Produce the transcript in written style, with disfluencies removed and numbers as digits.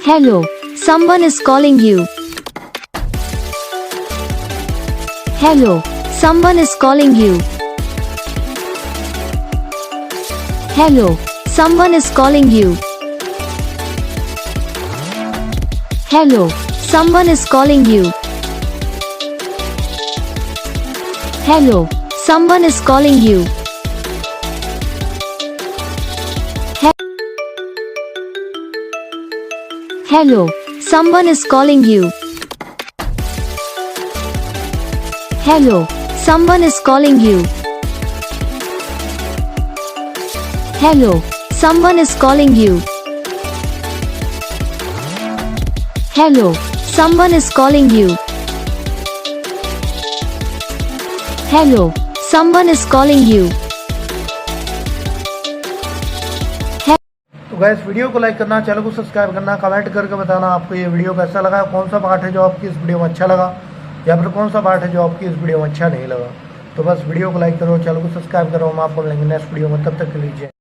Hello, someone is calling you. Hello, someone is calling you. Hello, someone is calling you. Hello, someone is calling you. Hello, someone is calling you. Hello, someone is calling you. Hello, someone is calling you. Hello, someone is calling you. Hello, someone is calling you. Hello, someone is calling you. तो guys video को like करना, channel को subscribe करना, comment करके बताना आपको ये video कैसा लगा, कौन सा पार्ट है जो आपकी इस वीडियो में अच्छा लगा या फिर कौन सा पार्ट है जो आपकी इस वीडियो में अच्छा नहीं लगा। तो बस वीडियो को लाइक करो, चैनल को सब्सक्राइब करो। हम आपको मिलेंगे नेक्स्ट वीडियो में, तब तक के लिए।